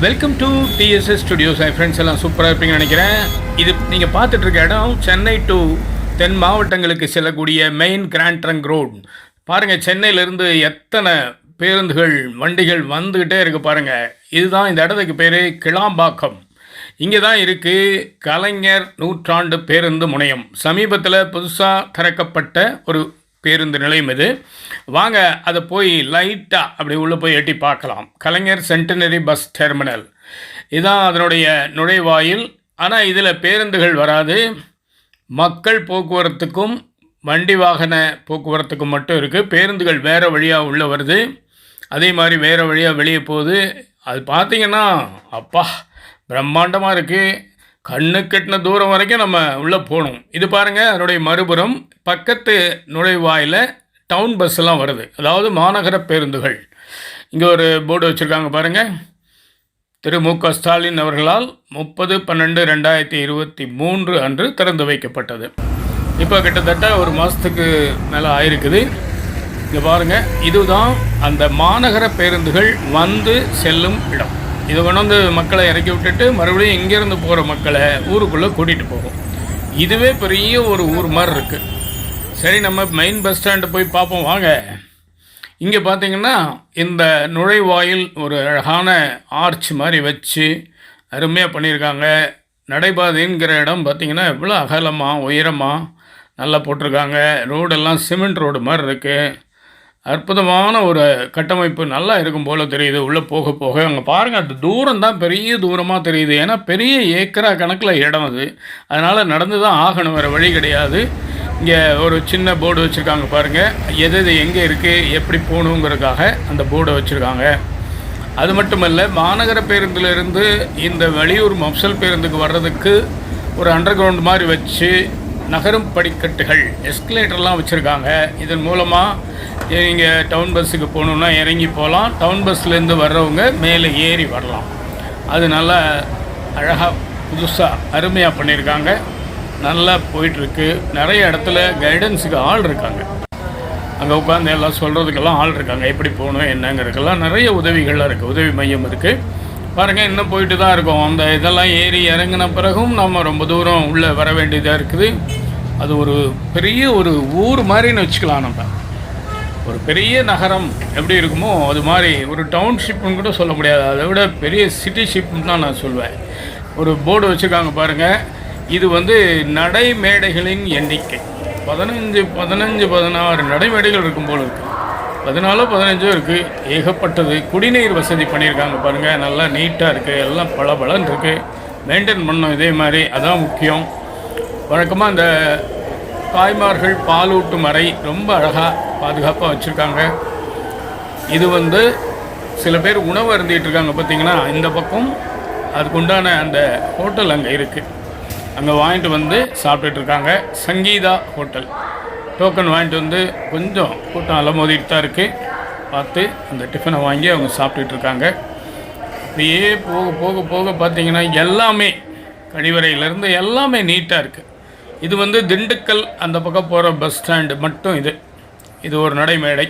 Welcome to TDS studios. N friends எல்லாம் சூப்பராக இருப்பீங்கன்னு நினைக்கிறேன். இது நீங்கள் பார்த்துட்டு இருக்க இடம் சென்னை டு தென் மாவட்டங்களுக்கு செல்லக்கூடிய மெயின் கிராண்ட் ட்ரங்க் ரோடு. பாருங்கள், சென்னையிலேருந்து எத்தனை பேருந்துகள் வண்டிகள் வந்துக்கிட்டே இருக்குது பாருங்கள். இதுதான் இந்த இடத்துக்கு பேர் கிளாம்பாக்கம். இங்கே தான் இருக்குது கலைஞர் நூற்றாண்டு பேருந்து முனையம். சமீபத்தில் புதுசாக திறக்கப்பட்ட ஒரு பேருந்து நிலையம் இது. வாங்க அதை போய் லைட்டாக அப்படி உள்ளே போய் எட்டி பார்க்கலாம். கலைஞர் சென்டினரி பஸ் டெர்மினல் இதுதான் அதனுடைய நுழைவாயில். ஆனால் இதில் பேருந்துகள் வராது. மக்கள் போக்குவரத்துக்கும் வண்டி வாகன போக்குவரத்துக்கும் மட்டும் இருக்குது. பேருந்துகள் வேறு வழியாக உள்ளே வருது, அதே மாதிரி வேறு வழியாக வெளியே போகுது. அது பார்த்திங்கன்னா அப்பா பிரம்மாண்டமாக இருக்குது. கண்ணு கட்டின தூரம் வரைக்கும் நம்ம உள்ளே போகணும். இது பாருங்கள், அதனுடைய மறுபுறம் பக்கத்து நுழைவாயில் டவுன் பஸ்ஸெல்லாம் வருது, அதாவது மாநகர பேருந்துகள். இங்கே ஒரு போர்டு வச்சுருக்காங்க பாருங்கள். திரு மு.க. ஸ்டாலின் அவர்களால் 30/12/2023 அன்று திறந்து வைக்கப்பட்டது. இப்போ கிட்டத்தட்ட ஒரு மாதத்துக்கு மேலே ஆயிருக்குது. இங்கே பாருங்கள், இதுதான் அந்த மாநகர பேருந்துகள் வந்து செல்லும் இடம். இதை கொண்டு மக்களை இறக்கி விட்டுட்டு மறுபடியும் இங்கேருந்து போகிற மக்களை ஊருக்குள்ளே கூட்டிகிட்டு போகும். இதுவே பெரிய ஒரு ஊர் மாதிரி இருக்குது. சரி, நம்ம மெயின் பஸ் ஸ்டாண்டு போய் பார்ப்போம் வாங்க. இங்கே பார்த்திங்கன்னா இந்த நுழைவாயில் ஒரு அழகான ஆர்ச் மாதிரி வச்சு அருமையாக பண்ணியிருக்காங்க. நடைபாதைங்கிற இடம் பார்த்திங்கன்னா எவ்வளோ அகலமாக உயரமாக நல்லா போட்டிருக்காங்க. ரோடெல்லாம் சிமெண்ட் ரோடு மாதிரி இருக்குது. அற்புதமான ஒரு கட்டமைப்பு நல்லா இருக்கும் போல் தெரியுது. உள்ளே போக போக அங்கே பாருங்கள், அது தூரம் தான் பெரிய தூரமாக தெரியுது. ஏன்னா பெரிய ஏக்கரா கணக்கில் இடம் அது. அதனால் நடந்து தான் ஆகணும், வேறு வழி கிடையாது. இங்கே ஒரு சின்ன போர்டு வச்சுருக்காங்க பாருங்கள், எது எங்கே இருக்குது எப்படி போகணுங்கிறதுக்காக அந்த போர்டை வச்சுருக்காங்க. அது மட்டுமல்ல, மாநகர பேருந்திலிருந்து இந்த வெளியூர் மப்சல் பேருந்துக்கு வர்றதுக்கு ஒரு அண்டர் கிரவுண்ட் மாதிரி வச்சு நகரும் படிக்கட்டுகள் எஸ்கலேட்டர்லாம் வச்சுருக்காங்க. இதன் மூலமாக நீங்கள் டவுன் பஸ்ஸுக்கு போகணுன்னா இறங்கி போகலாம். டவுன் பஸ்லேருந்து வர்றவங்க மேலே ஏறி வரலாம். அது நல்லா அழகாக புதுசாக அருமையாக பண்ணியிருக்காங்க. நல்லா போயிட்டுருக்கு. நிறைய இடத்துல கைடன்ஸுக்கு ஆள் இருக்காங்க. அங்கே உட்காந்து எல்லாம் சொல்கிறதுக்கெல்லாம் ஆள் இருக்காங்க. எப்படி போகணும் என்னங்கிறதுக்கெல்லாம் நிறைய உதவிகள்லாம் இருக்குது. உதவி மையம் இருக்குது பாருங்கள். இன்னும் போயிட்டு தான் இருக்கோம். அந்த இதெல்லாம் ஏறி இறங்கின பிறகும் நம்ம ரொம்ப தூரம் உள்ளே வர வேண்டியதாக இருக்குது. அது ஒரு பெரிய ஒரு ஊர் மாதிரின்னு வச்சுக்கலாம். நம்ம ஒரு பெரிய நகரம் எப்படி இருக்குமோ அது மாதிரி ஒரு டவுன்ஷிப்னு கூட சொல்ல முடியாது, அதை விட பெரிய சிட்டிஷிப்னு தான் நான் சொல்வேன். ஒரு போர்டு வச்சுருக்காங்க பாருங்கள். இது நடைமேடைகளின் எண்ணிக்கை 15-16 நடைமேடைகள் இருக்கும் போல் இருக்குது. 14-15 இருக்குது, ஏகப்பட்டது. குடிநீர் வசதி பண்ணியிருக்காங்க பாருங்கள். நல்லா நீட்டாக இருக்குது, எல்லாம் பளபளன்னு இருக்குது. மெயின்டைன் பண்ணணும் இதே மாதிரி, அதான் முக்கியம். வழக்கமாக இந்த தாய்மார்கள் பாலூட்டும் அறை ரொம்ப அழகாக பாதுகாப்பாக வச்சுருக்காங்க. இது சில பேர் உணவு அருந்திட்டு இருக்காங்க பார்த்திங்கன்னா. இந்த பக்கம் அதுக்கு உண்டான அந்த ஹோட்டல் அங்கே இருக்குது. அங்கே வாங்கிட்டு சாப்பிட்டுட்ருக்காங்க. சங்கீதா ஹோட்டல். டோக்கன் வாங்கிட்டு கொஞ்சம் கூட்டம் அலமோதிட்டு தான் இருக்குது. பார்த்து அந்த டிஃபனை வாங்கி அவங்க சாப்பிட்டுட்ருக்காங்க. அப்படியே போக போக போக பார்த்திங்கன்னா எல்லாமே கழிவறையிலேருந்து எல்லாமே நீட்டாக இருக்குது. இது திண்டுக்கல் அந்த பக்கம் போகிற பஸ் ஸ்டாண்டு மட்டும். இது ஒரு நடைமேடை.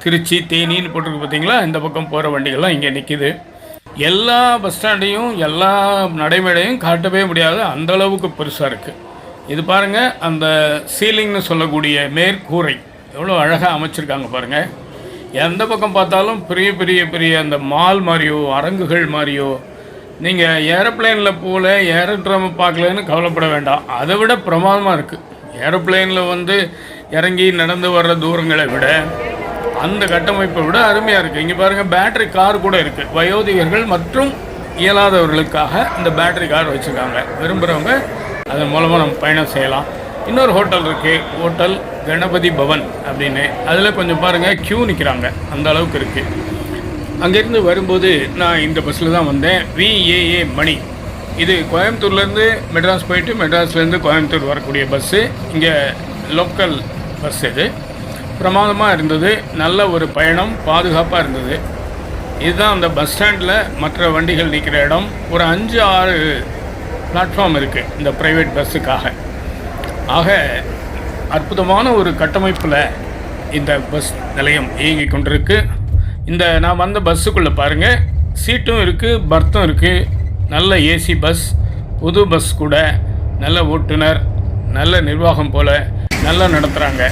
திருச்சி தேனின்னு போட்டிருக்கு பார்த்திங்களா. இந்த பக்கம் போகிற வண்டிகள்லாம் இங்கே நிற்கிது. எல்லா பஸ் ஸ்டாண்டையும் எல்லா நடைமேடையும் காட்டவே முடியாது, அந்தளவுக்கு பெருசாக இருக்குது. இது பாருங்கள், அந்த சீலிங்னு சொல்லக்கூடிய மேற்கூரை எவ்வளோ அழகாக அமைச்சிருக்காங்க பாருங்கள். எந்த பக்கம் பார்த்தாலும் பெரிய பெரிய பெரிய அந்த மால் மாதிரியோ அரங்குகள் மாதிரியோ. நீங்கள் ஏரோப்ளேனில் போகல, ஏரோட்ராம பார்க்கலன்னு கவலைப்பட வேண்டாம். அதை விட பிரமாதமாக இருக்குது. ஏரோப்ளேனில் இறங்கி நடந்து வர்ற தூரங்களை விட அந்த கட்டமைப்பை விட அருமையாக இருக்குது. இங்கே பாருங்கள், பேட்டரி கார் கூட இருக்குது. வயோதிகர்கள் மற்றும் இயலாதவர்களுக்காக இந்த பேட்டரி கார் வச்சுருக்காங்க. விரும்புகிறவங்க அதன் மூலமாக நம்ம பயணம் செய்யலாம். இன்னொரு ஹோட்டல் இருக்குது, ஹோட்டல் கணபதி பவன் அப்படின்னு. அதில் கொஞ்சம் பாருங்கள் க்யூ நிற்கிறாங்க, அந்த அளவுக்கு இருக்குது. அங்கேருந்து வரும்போது நான் இந்த பஸ்ஸில் தான் வந்தேன். VAA மணி. இது கோயம்புத்தூர்லேருந்து மெட்ராஸ் போயிட்டு மெட்ராஸ்லேருந்து கோயம்புத்தூர் வரக்கூடிய பஸ்ஸு. இங்கே லோக்கல் பஸ். இது பிரமாதமாக இருந்தது. நல்ல ஒரு பயணம், பாதுகாப்பாக இருந்தது. இதுதான் அந்த பஸ் ஸ்டாண்டில் மற்ற வண்டிகள் நிற்கிற இடம். ஒரு 5-6 பிளாட்ஃபார்ம் இருக்குது இந்த ப்ரைவேட் பஸ்ஸுக்காக. ஆக அற்புதமான ஒரு கட்டமைப்பில் இந்த பஸ் நிலையம் இயங்கி கொண்டிருக்கு. இந்த நான் வந்த பஸ்ஸுக்குள்ளே பாருங்கள், சீட்டும் இருக்குது, பர்த்தும் இருக்குது. நல்ல ஏசி பஸ், புது பஸ் கூட. நல்ல ஓட்டுநர், நல்ல நிர்வாகம் போல் நல்லா நடத்துகிறாங்க.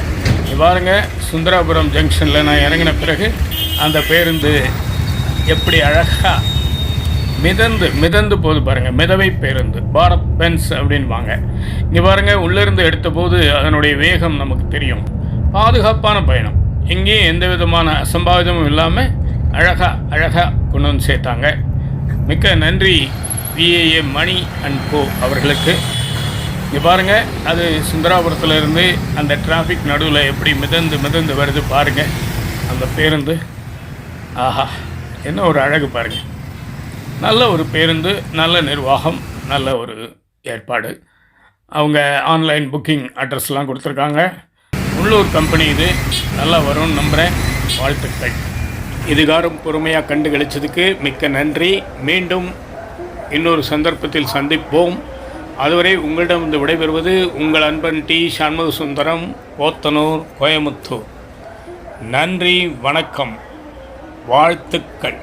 பாருங்க, சுந்தராபுரம் ஜங்ஷனில் நான் இறங்கின பிறகு அந்த பேருந்து எப்படி அழகாக மிதந்து போது பாருங்கள். மிதவை பேருந்து, பாரத் பென்ஸ் அப்படின்வாங்க. இங்கே பாருங்கள், உள்ளேருந்து எடுத்தபோது அதனுடைய வேகம் நமக்கு தெரியும். பாதுகாப்பான பயணம், எங்கேயும் எந்த விதமான அசம்பாவிதமும் இல்லாமல் அழகாக கொண்டு வந்து சேர்த்தாங்க. மிக்க நன்றி VAA மணி அண்ட் கோ அவர்களுக்கு. இங்கே பாருங்கள், அது சுந்தராபுரத்தில் இருந்து அந்த டிராஃபிக் நடுவில் எப்படி மிதந்து வருது பாருங்கள் அந்த பேருந்து. ஆஹா, என்ன ஒரு அழகு பாருங்கள். நல்ல ஒரு பேருந்து, நல்ல நிர்வாகம், நல்ல ஒரு ஏற்பாடு. அவங்க ஆன்லைன் புக்கிங் அட்ரஸ்லாம் கொடுத்துருக்காங்க. உள்ளூர் கம்பெனி இது, நல்லா வரும்னு நம்புகிறேன். வாழ்த்துக்கள். இதுகாரும் பொறுமையாக கண்டு கழிச்சதுக்கு மிக்க நன்றி. மீண்டும் இன்னொரு சந்தர்ப்பத்தில் சந்திப்போம். அதுவரை உங்களிடம் வந்து விடைபெறுவது உங்கள் அன்பன் டி. சண்முக சுந்தரம், போத்தனூர், கோயமுத்தூர். நன்றி, வணக்கம், வாழ்த்துக்கள்.